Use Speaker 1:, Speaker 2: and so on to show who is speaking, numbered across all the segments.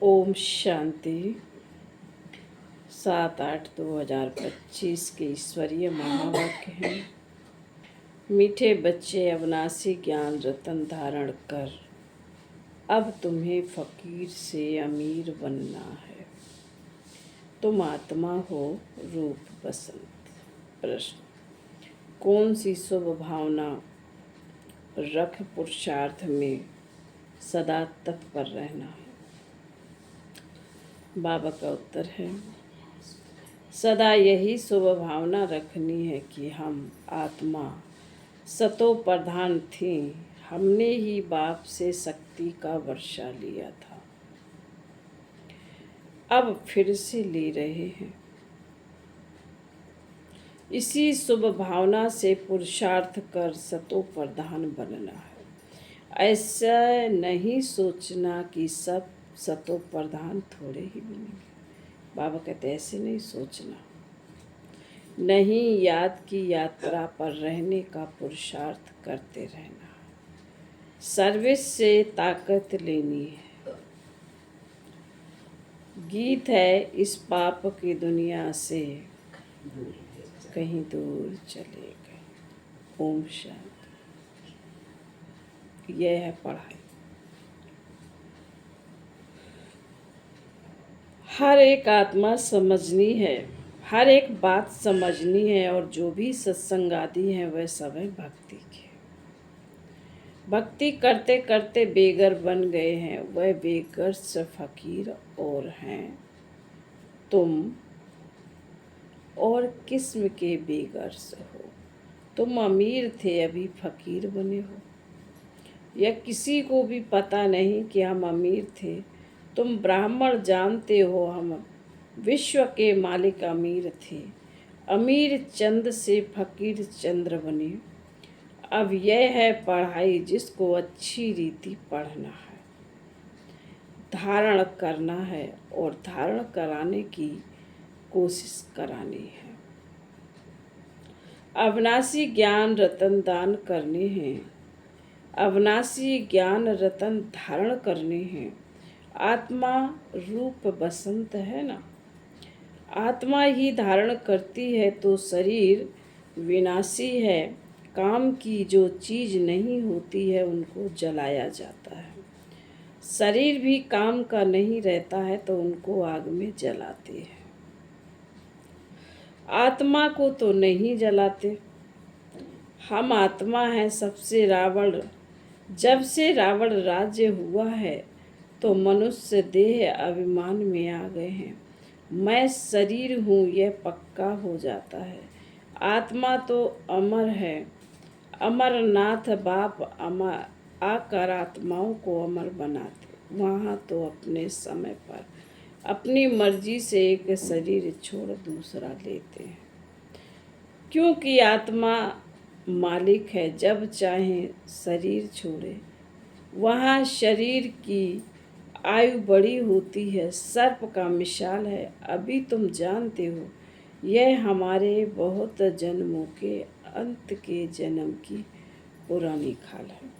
Speaker 1: ओम शांति। 7/8/2025 के ईश्वरीय महावाक्य हैं। मीठे बच्चे, अविनाशी ज्ञान रतन धारण कर, अब तुम्हें फकीर से अमीर बनना है। तुम आत्मा हो, रूप बसंत। प्रश्न: कौन सी शुभ भावना रख पुरुषार्थ में सदा तत्पर रहना है? बाबा का उत्तर है, सदा यही शुभ भावना रखनी है कि हम आत्मा सतो प्रधान थी। हमने ही बाप से शक्ति का वर्षा लिया था, अब फिर से ले रहे हैं। इसी शुभ भावना से पुरुषार्थ कर सतो प्रधान बनना है। ऐसा नहीं सोचना कि सब सतो प्रधान थोड़े ही बनेंगे। बाबा कहते ऐसे नहीं सोचना। नहीं, याद की यात्रा पर रहने का पुरुषार्थ करते रहना। सर्विस से ताकत लेनी है। गीत है, इस पाप की दुनिया से कहीं दूर चले गए। ओम शांति। यह है पढ़ाई। हर एक आत्मा समझनी है, हर एक बात समझनी है, और जो भी सत्संग आदि है वह सब है भक्ति के। भक्ति करते करते बेगर बन गए हैं, वह बेगर से फकीर और हैं। तुम और किस्म के बेगर से हो। तुम अमीर थे, अभी फकीर बने हो। यह किसी को भी पता नहीं कि हम अमीर थे। तुम ब्राह्मण जानते हो, हम विश्व के मालिक अमीर थे। अमीर चंद से फकीर चंद्र बने। अब यह है पढ़ाई, जिसको अच्छी रीति पढ़ना है, धारण करना है और धारण कराने की कोशिश करानी है। अविनाशी ज्ञान रतन दान करने हैं, अविनाशी ज्ञान रतन धारण करने हैं। आत्मा रूप बसंत है ना, आत्मा ही धारण करती है तो शरीर विनाशी है। काम की जो चीज नहीं होती है उनको जलाया जाता है। शरीर भी काम का नहीं रहता है तो उनको आग में जलाते हैं। आत्मा को तो नहीं जलाते। हम आत्मा हैं सबसे रावण। जब से रावण राज्य हुआ है तो मनुष्य देह अभिमान में आ गए हैं। मैं शरीर हूँ यह पक्का हो जाता है। आत्मा तो अमर है। अमरनाथ बाप अमर आकर आत्माओं को अमर बनाते। वहाँ तो अपने समय पर अपनी मर्जी से एक शरीर छोड़ दूसरा लेते हैं, क्योंकि आत्मा मालिक है। जब चाहे शरीर छोड़े। वहाँ शरीर की आयु बड़ी होती है, सर्प का मिसाल है। अभी तुम जानते हो, यह हमारे बहुत जन्मों के अंत के जन्म की पुरानी खाल है।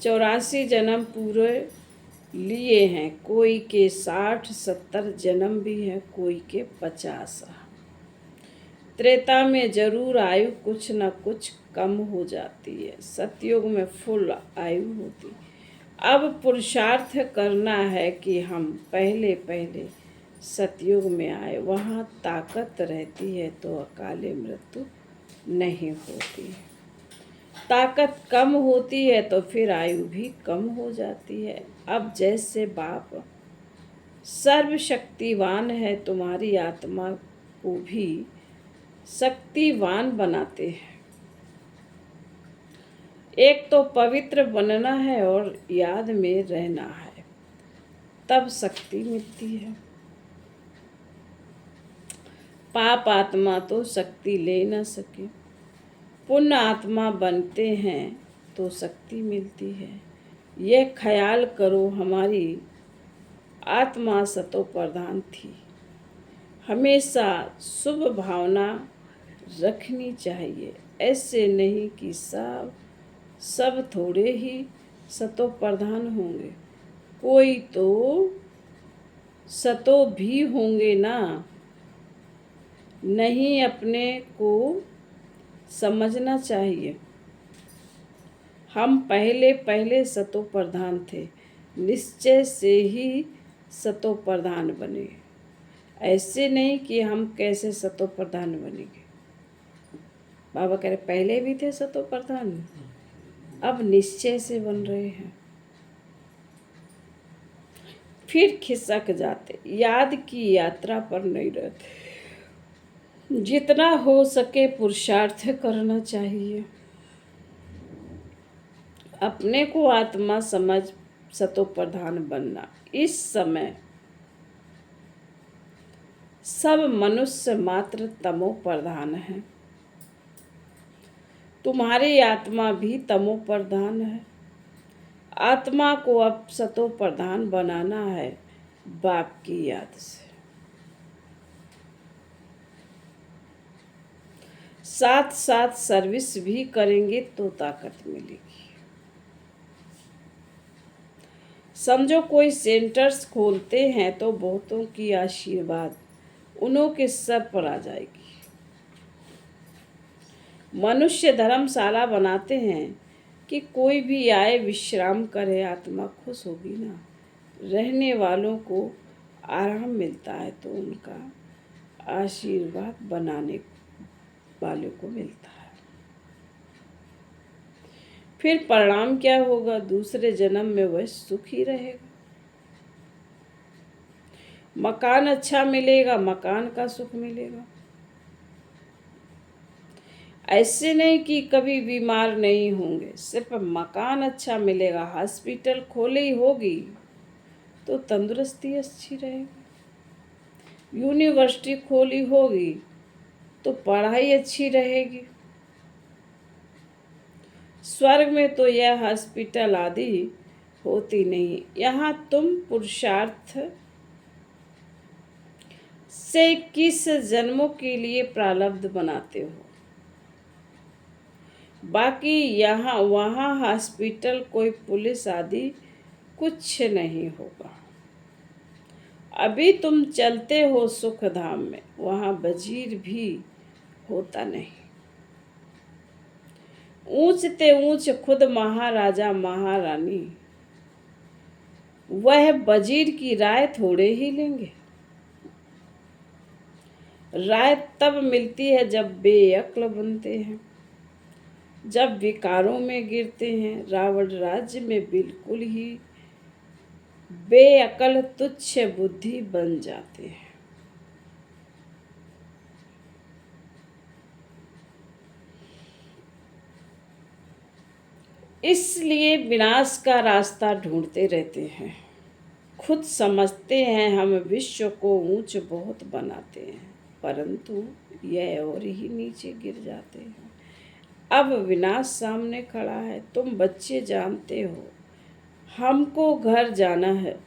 Speaker 1: 84 जन्म पूरे लिए हैं। कोई के 60-70 जन्म भी हैं, कोई के 50। त्रेता में जरूर आयु कुछ न कुछ कम हो जाती है, सतयुग में फुल आयु होती। अब पुरुषार्थ करना है कि हम पहले पहले सतयुग में आए। वहाँ ताकत रहती है तो अकाले मृत्यु नहीं होती है। ताकत कम होती है तो फिर आयु भी कम हो जाती है। अब जैसे बाप सर्वशक्तिवान है, तुम्हारी आत्मा को भी शक्तिवान बनाते हैं। एक तो पवित्र बनना है और याद में रहना है, तब शक्ति मिलती है। पाप आत्मा तो शक्ति ले न सके, पुण्य आत्मा बनते हैं तो शक्ति मिलती है। यह ख्याल करो, हमारी आत्मा सतो प्रधान थी। हमेशा शुभ भावना रखनी चाहिए। ऐसे नहीं कि सब थोड़े ही सतो प्रधान होंगे। कोई तो सतो भी होंगे ना। नहीं, अपने को समझना चाहिए। हम पहले पहले सतो प्रधान थे, निश्चय से ही सतो प्रधान बने। ऐसे नहीं कि हम कैसे सतो प्रधान बनेंगे। बाबा कह रहे पहले भी थे सतो प्रधान, अब निश्चय से बन रहे हैं। फिर खिसक जाते, याद की यात्रा पर नहीं रहते। जितना हो सके पुरुषार्थ करना चाहिए। अपने को आत्मा समझ सतो प्रधान बनना। इस समय सब मनुष्य मात्र तमो प्रधान है। तुम्हारी आत्मा भी तमो प्रधान है। आत्मा को अब सतो प्रधान बनाना है बाप की याद से। साथ साथ सर्विस भी करेंगे तो ताकत मिलेगी। समझो कोई सेंटर्स खोलते हैं तो बहुतों की आशीर्वाद उन्हों के सर पर आ जाएगी। मनुष्य धर्मशाला बनाते हैं कि कोई भी आए विश्राम करे, आत्मा खुश होगी ना। रहने वालों को आराम मिलता है तो उनका आशीर्वाद बनाने वालों को मिलता है। फिर परिणाम क्या होगा? दूसरे जन्म में वह सुखी रहेगा। मकान अच्छा मिलेगा, मकान का सुख मिलेगा। ऐसे नहीं कि कभी बीमार नहीं होंगे, सिर्फ मकान अच्छा मिलेगा। हॉस्पिटल खोली होगी तो तंदुरुस्ती अच्छी रहेगी। यूनिवर्सिटी खोली होगी तो पढ़ाई अच्छी रहेगी। स्वर्ग में तो यह हॉस्पिटल आदि होती नहीं। यहाँ तुम पुरुषार्थ से किस जन्मों के लिए प्रारब्ध बनाते हो। बाकी यहाँ वहाँ हॉस्पिटल, कोई पुलिस आदि कुछ नहीं होगा। अभी तुम चलते हो सुख धाम में, वहाँ वजीर भी होता नहीं। ऊंचते ऊंच खुद महाराजा महारानी, वह वजीर की राय थोड़े ही लेंगे। राय तब मिलती है जब बेअक्ल बनते हैं, जब विकारों में गिरते हैं। रावण राज्य में बिल्कुल ही बेअक्ल तुच्छ बुद्धि बन जाते हैं। इसलिए विनाश का रास्ता ढूंढते रहते हैं। खुद समझते हैं हम विश्व को ऊंच बहुत बनाते हैं, परंतु यह और ही नीचे गिर जाते हैं। अब विनाश सामने खड़ा है। तुम बच्चे जानते हो हमको घर जाना है।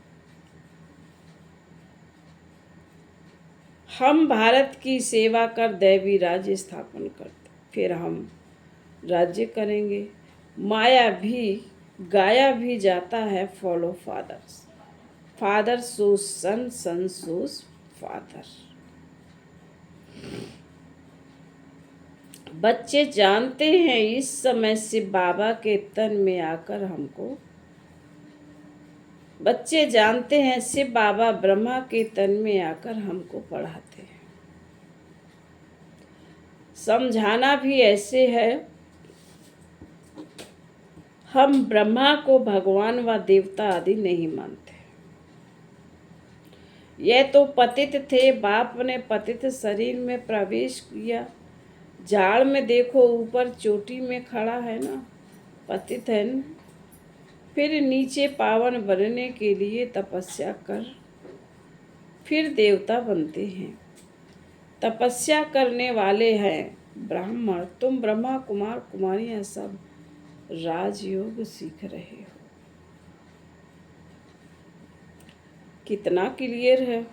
Speaker 1: हम भारत की सेवा कर दैवी राज्य स्थापन करते, फिर हम राज्य करेंगे। माया भी गाया भी जाता है, फॉलो फादर्स। फादर सोज सन, सन सोज फादर। बच्चे जानते हैं इस समय से बाबा के तन में आकर हमको, बच्चे जानते हैं शिव बाबा ब्रह्मा के तन में आकर हमको पढ़ाते हैं। समझाना भी ऐसे है, हम ब्रह्मा को भगवान व देवता आदि नहीं मानते। यह तो पतित थे, बाप ने पतित शरीर में प्रवेश किया। झाड़ में देखो ऊपर चोटी में खड़ा है ना, पतित है ना। फिर नीचे पावन बनने के लिए तपस्या कर फिर देवता बनते हैं। तपस्या करने वाले हैं ब्राह्मण। तुम ब्रह्मा कुमार कुमारियां सब राजयोग सीख रहे हो। कितना क्लियर है।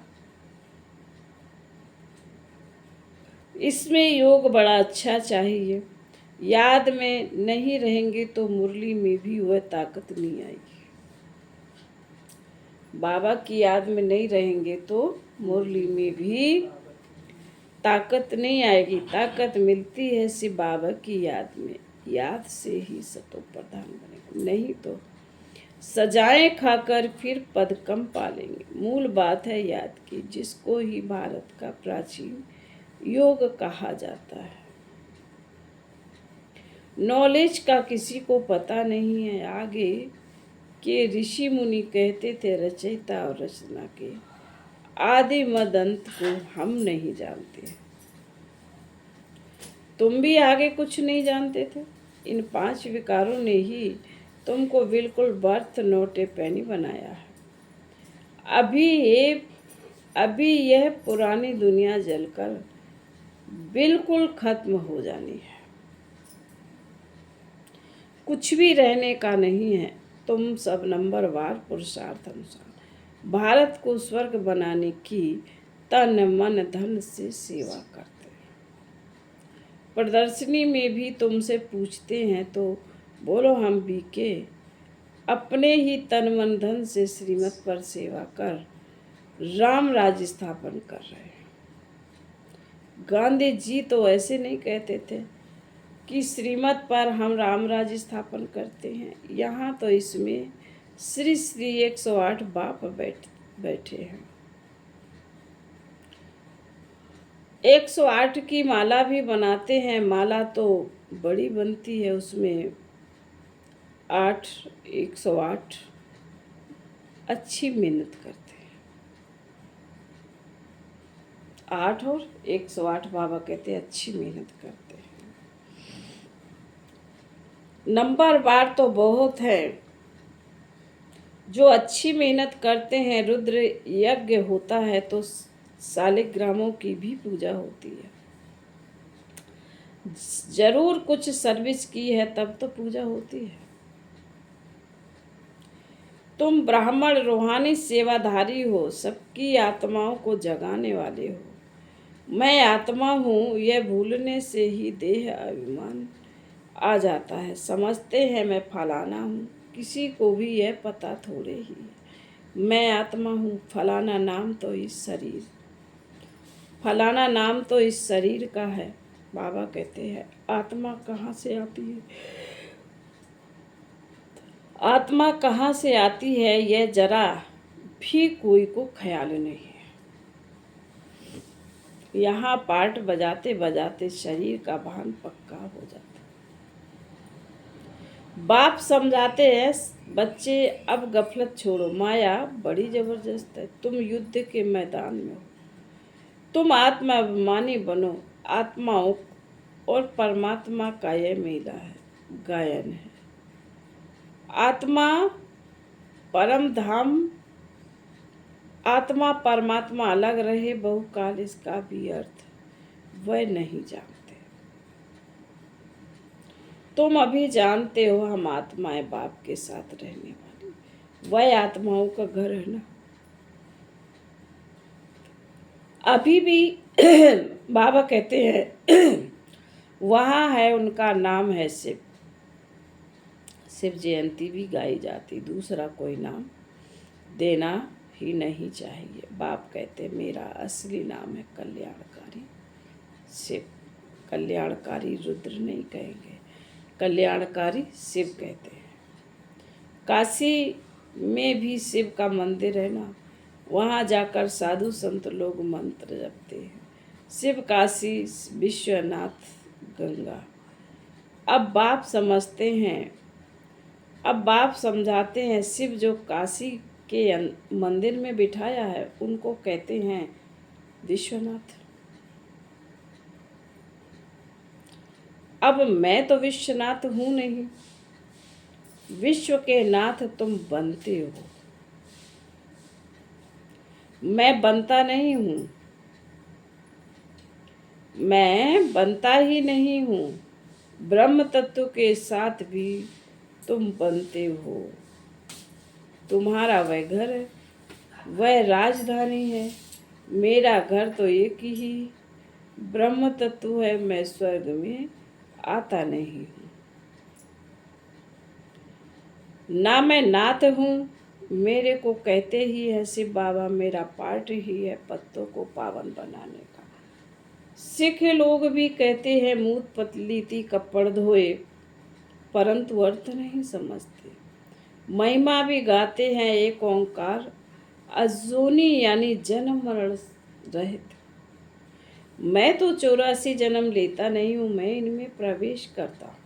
Speaker 1: इसमें योग बड़ा अच्छा चाहिए। याद में नहीं रहेंगे तो मुरली में भी वह ताकत नहीं आएगी। बाबा की याद में नहीं रहेंगे तो मुरली में भी ताकत नहीं आएगी। ताकत मिलती है सिर्फ बाबा की याद में। याद से ही सतो प्रधान बनेगा, नहीं तो सजाएं खाकर फिर पद कम पालेंगे। मूल बात है याद की, जिसको ही भारत का प्राचीन योग कहा जाता है। नॉलेज का किसी को पता नहीं है। आगे के ऋषि मुनि कहते थे रचयिता और रचना के आदि मद अंत को हम नहीं जानते। तुम भी आगे कुछ नहीं जानते थे। इन 5 विकारों ने ही तुमको बिल्कुल बर्थ नोटे पैनी बनाया है। अभी यह पुरानी दुनिया जलकर बिल्कुल खत्म हो जानी है। कुछ भी रहने का नहीं है। तुम सब नंबरवार पुरुषार्थ अनुसार भारत को स्वर्ग बनाने की तन मन धन से सेवा करते हैं। प्रदर्शनी में भी तुमसे पूछते हैं तो बोलो हम बीके अपने ही तन मन धन से श्रीमत पर सेवा कर राम राज्य स्थापन कर रहे हैं। गांधी जी तो ऐसे नहीं कहते थे कि श्रीमत पर हम राम राज्य स्थापन करते हैं। यहाँ तो इसमें श्री श्री 108 बाप बैठे हैं। 108 की माला भी बनाते हैं। माला तो बड़ी बनती है, उसमें 108 अच्छी मेहनत करते हैं। 8 और 108 बाबा कहते हैं अच्छी मेहनत करते हैं। नंबरवार तो बहुत है जो अच्छी मेहनत करते हैं। रुद्र यज्ञ होता है तो शालिग्रामों की भी पूजा होती है। जरूर कुछ सर्विस की है तब तो पूजा होती है। तुम ब्राह्मण रूहानी सेवाधारी हो, सबकी आत्माओं को जगाने वाले हो। मैं आत्मा हूँ, यह भूलने से ही देह अभिमान आ जाता है। समझते हैं मैं फलाना हूँ, किसी को भी यह पता थोड़े ही है। मैं आत्मा हूँ, फलाना नाम तो इस शरीर का है। बाबा कहते हैं आत्मा कहाँ से आती है? आत्मा कहाँ से आती है यह जरा भी कोई को ख्याल नहीं है। यहाँ पार्ट बजाते बजाते शरीर का भान पक्का हो जाता है। बाप समझाते हैं बच्चे अब गफलत छोड़ो, माया बड़ी जबरदस्त है। तुम युद्ध के मैदान में हो, तुम आत्माभिमानी बनो। आत्माओं और परमात्मा का यह मेला है, गायन है। आत्मा परमात्मा अलग रहे बहुकाल, इसका भी अर्थ वह नहीं जानते। तुम अभी जानते हो हम आत्माएं बाप के साथ रहने वाली, वह आत्माओं का घर है ना। अभी भी बाबा कहते हैं वहाँ है, उनका नाम है शिव। शिव जयंती भी गाई जाती, दूसरा कोई नाम देना ही नहीं चाहिए। बाप कहते मेरा असली नाम है कल्याणकारी शिव। कल्याणकारी रुद्र नहीं कहेंगे, कल्याणकारी शिव कहते हैं। काशी में भी शिव का मंदिर है ना, वहाँ जाकर साधु संत लोग मंत्र जपते हैं। शिव काशी विश्वनाथ गंगा। अब बाप समझाते हैं शिव जो काशी के मंदिर में बिठाया है उनको कहते हैं विश्वनाथ। अब मैं तो विश्वनाथ हूँ नहीं, विश्व के नाथ तुम बनते हो। मैं बनता नहीं हूँ, मैं बनता ही नहीं हूँ। ब्रह्म तत्व के साथ भी तुम बनते हो। तुम्हारा वह घर है, वह राजधानी है। मेरा घर तो एक ही ब्रह्म तत्व है। मैं स्वर्ग में आता नहीं हूँ। ना मैं नाथ हूँ, मेरे को कहते ही है शिव बाबा, मेरा पार्ट ही है पत्तों को पावन बनाने का। सिख लोग भी कहते हैं मूत पतली थी कपड़ धोए, परंतु अर्थ नहीं समझते। महिमा भी गाते हैं एक ओंकार, अजूनी यानी जन्म मरण रहित। मैं तो 84 जन्म लेता नहीं हूँ, मैं इनमें प्रवेश करता।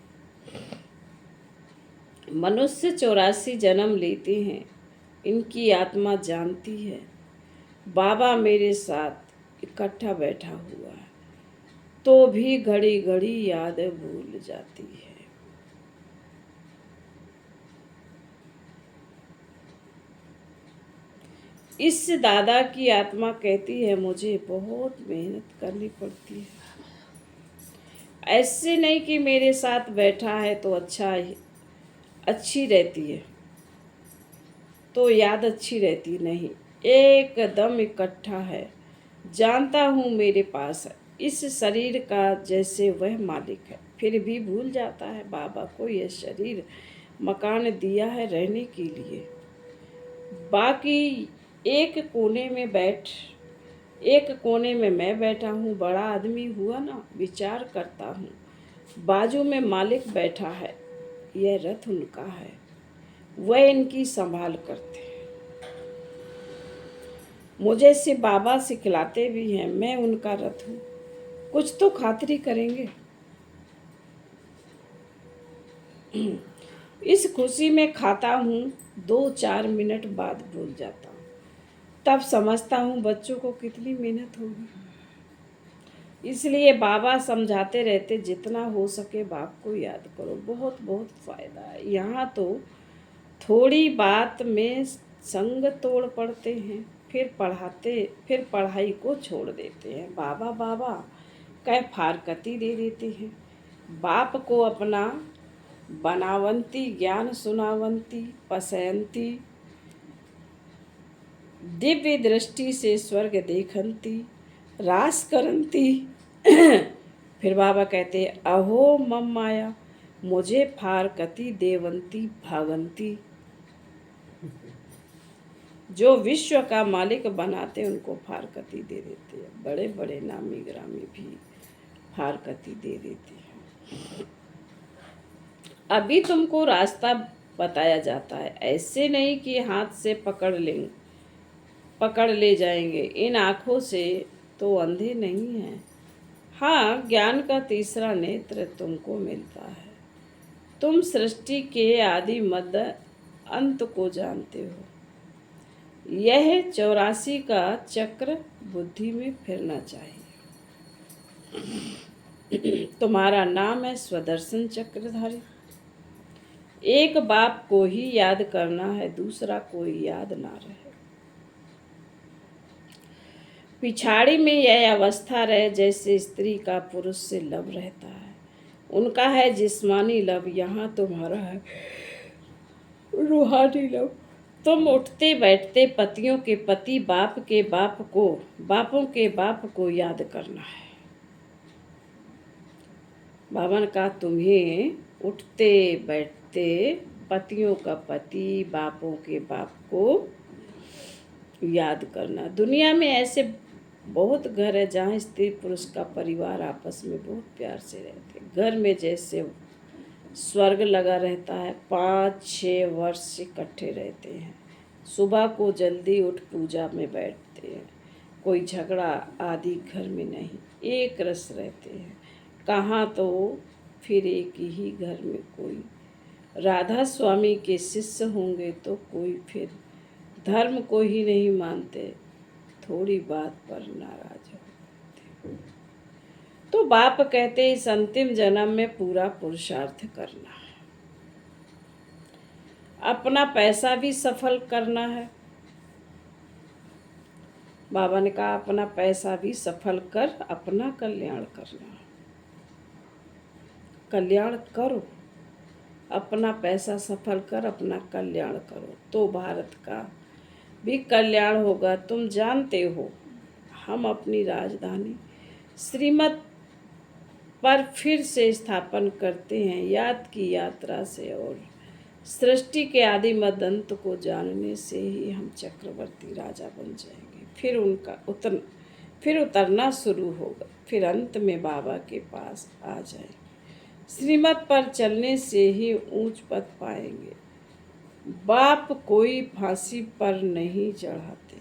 Speaker 1: मनुष्य 84 जन्म लेते हैं, इनकी आत्मा जानती है। बाबा मेरे साथ इकट्ठा बैठा हुआ है, तो भी घड़ी घड़ी याद भूल जाती है। इस दादा की आत्मा कहती है मुझे बहुत मेहनत करनी पड़ती है। ऐसे नहीं कि मेरे साथ बैठा है तो अच्छी रहती है, तो याद अच्छी रहती नहीं, एकदम इकट्ठा है। जानता हूँ मेरे पास इस शरीर का जैसे वह मालिक है, फिर भी भूल जाता है बाबा को यह शरीर मकान दिया है रहने के लिए। बाकी एक कोने में मैं बैठा हूँ, बड़ा आदमी हुआ ना, विचार करता हूँ। बाजू में मालिक बैठा है, यह रथ उनका है, वह इनकी संभाल करते हैं। मुझे से बाबा सिखलाते भी हैं, मैं उनका रथ हूँ, कुछ तो खातिरी करेंगे। इस खुशी में खाता हूँ, 2-4 मिनट बाद भूल जाता हूँ, तब समझता हूँ बच्चों को कितनी मेहनत होगी। इसलिए बाबा समझाते रहते जितना हो सके बाप को याद करो, बहुत बहुत फायदा है। यहाँ तो थोड़ी बात में संग तोड़ पड़ते हैं, फिर पढ़ाई को छोड़ देते हैं। बाबा बाबा कह फारकती दे देते हैं। बाप को अपना बनावंती ज्ञान सुनावंती पसयंती, दिव्य दृष्टि से स्वर्ग देखंती रास करंती। फिर बाबा कहते अहो मम माया, मुझे फारकती देवंती भागंती। जो विश्व का मालिक बनाते उनको फारकती दे देते हैं, बड़े बड़े नामी ग्रामी भी फारकती दे देते हैं। अभी तुमको रास्ता बताया जाता है, ऐसे नहीं कि हाथ से पकड़ ले जाएंगे। इन आँखों से तो अंधे नहीं हैं। हाँ, ज्ञान का तीसरा नेत्र तुमको मिलता है। तुम सृष्टि के आदि मध्य अंत को जानते हो। यह 84 का चक्र बुद्धि में फिरना चाहिए। तुम्हारा नाम है स्वदर्शन चक्रधारी। एक बाप को ही याद करना है, दूसरा कोई याद ना रहे। पिछाड़ी में यह अवस्था रहे जैसे स्त्री का पुरुष से लव रहता है। उनका है जिस्मानी लव, यहाँ तुम्हारा है रूहानी लव। तुम उठते बैठते पतियों के पति बापों के बाप को याद करना है। बाबा ने कहा तुम्हें उठते बैठते पतियों का पति बापों के बाप को याद करना। दुनिया में ऐसे बहुत घर है जहाँ स्त्री पुरुष का परिवार आपस में बहुत प्यार से रहते। घर में जैसे स्वर्ग लगा रहता है, 5-6 वर्ष इकट्ठे रहते हैं। सुबह को जल्दी उठ पूजा में बैठते हैं, कोई झगड़ा आदि घर में नहीं, एक रस रहते हैं। कहाँ तो फिर एक ही घर में कोई राधा स्वामी के शिष्य होंगे तो कोई फिर धर्म को ही नहीं मानते, थोड़ी बात पर नाराज होते। तो बाप कहते इस अंतिम जन्म में पूरा पुरुषार्थ करना है, अपना पैसा भी सफल करना है। बाबा ने कहा अपना पैसा भी सफल कर अपना कल्याण करना। कल्याण करो, अपना पैसा सफल कर अपना कल्याण करो, तो भारत का भी कल्याण होगा। तुम जानते हो हम अपनी राजधानी श्रीमत पर फिर से स्थापन करते हैं, याद की यात्रा से और सृष्टि के आदि मदंत को जानने से ही हम चक्रवर्ती राजा बन जाएंगे। फिर उतरना शुरू होगा, फिर अंत में बाबा के पास आ जाएंगे। श्रीमत पर चलने से ही ऊंच पद पाएंगे। बाप कोई फांसी पर नहीं चढ़ाते।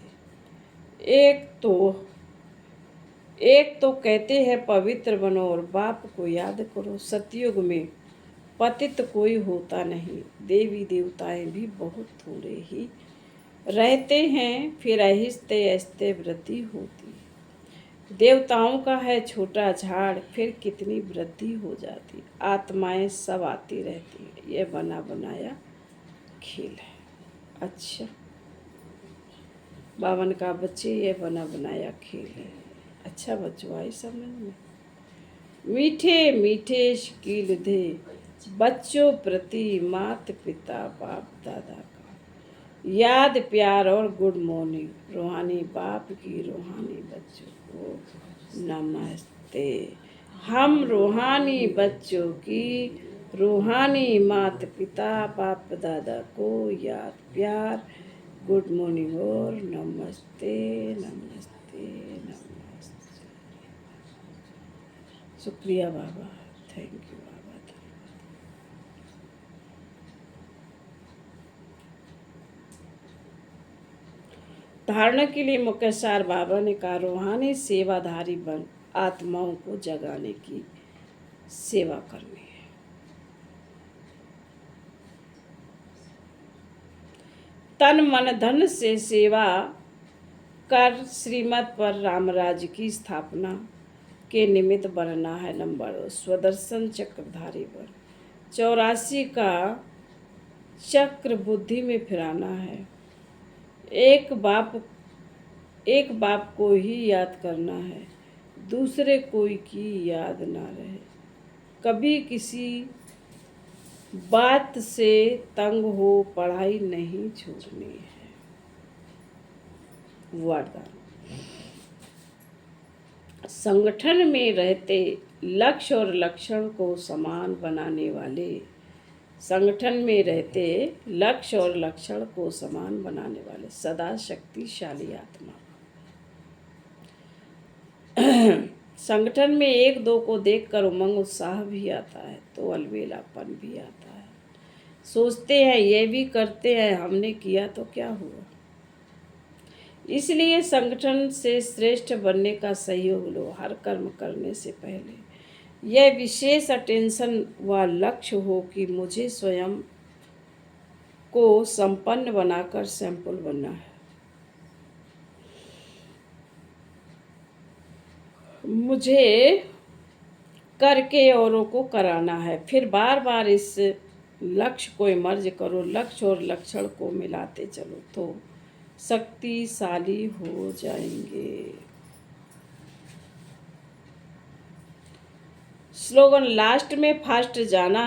Speaker 1: एक तो कहते हैं पवित्र बनो और बाप को याद करो। सतयुग में पतित कोई होता नहीं। देवी देवताएं भी बहुत थोड़े ही रहते हैं, फिर आहिस्ते आहिस्ते वृद्धि होती है। देवताओं का है छोटा झाड़, फिर कितनी वृद्धि हो जाती। आत्माएं सब आती रहती है, ये बना बनाया खेल है। अच्छा, बावन का बच्चे, ये बना बनाया खेल है। अच्छा बच्चों, आई समझ में? मीठे मीठे शकील दे बच्चों प्रति माता पिता बाप दादा का याद प्यार और गुड मॉर्निंग। रूहानी बाप की रूहानी बच्चों को नमस्ते। हम रूहानी बच्चों की रूहानी माता पिता बाप दादा को याद प्यार गुड मॉर्निंग और नमस्ते नमस्ते नमस्ते। शुक्रिया बाबा, थैंक यू बाबा। धारणा के लिए मुख्य सार बाबा ने कहा, रूहानी सेवाधारी बन आत्माओं को जगाने की सेवा करनी है। तन मन धन से सेवा कर श्रीमत पर रामराज की स्थापना के निमित्त बनना है। नंबर 2, स्वदर्शन चक्रधारी बन 84 का चक्र बुद्धि में फिराना है। एक बाप को ही याद करना है, दूसरे कोई की याद ना रहे। कभी किसी बात से तंग हो, पढ़ाई नहीं छोड़नी है। वरदान, संगठन में रहते लक्ष्य और लक्षण को समान बनाने वाले, संगठन में रहते लक्ष्य और लक्षण को समान बनाने वाले सदा शक्तिशाली आत्मा। संगठन में एक दो को देखकर उमंग उत्साह भी आता है तो अलबेलापन भी आता है। सोचते हैं ये भी करते हैं, हमने किया तो क्या हुआ। इसलिए संगठन से श्रेष्ठ बनने का सहयोग लो। हर कर्म करने से पहले यह विशेष अटेंशन व लक्ष्य हो कि मुझे स्वयं को संपन्न बनाकर सैंपल बनना है। मुझे करके औरों को कराना है। फिर बार बार इस लक्ष्य को इमर्ज करो। लक्ष्य और लक्षण को मिलाते चलो तो शक्तिशाली हो जाएंगे। स्लोगन, लास्ट में फास्ट जाना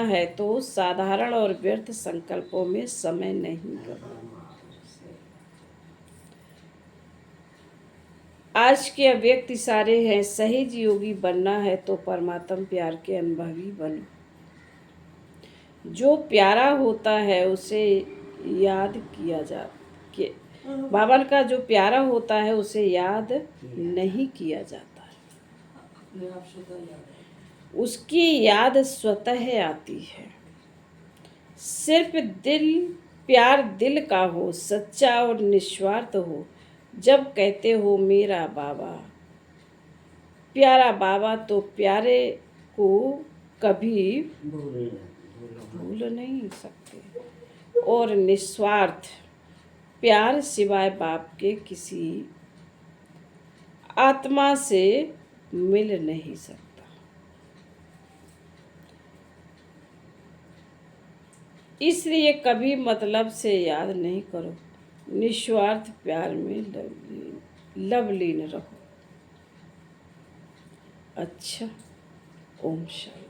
Speaker 1: है तो साधारण और व्यर्थ संकल्पों में समय नहीं करना। आज के अव्यक्त इशारे हैं, सहज योगी बनना है तो परमात्म प्यार के अनुभवी बनो। जो प्यारा होता है उसे याद किया बाबा का जो प्यारा होता है उसे याद नहीं किया जाता है, उसकी याद स्वतः आती है। सिर्फ प्यार दिल का हो, सच्चा और निस्वार्थ हो। जब कहते हो मेरा बाबा, प्यारा बाबा, तो प्यारे को कभी भूल नहीं सकते। और निस्वार्थ प्यार सिवाय बाप के किसी आत्मा से मिल नहीं सकता। इसलिए कभी मतलब से याद नहीं करो, निस्वार्थ प्यार में लवलीन रहो। अच्छा, ओम शांति।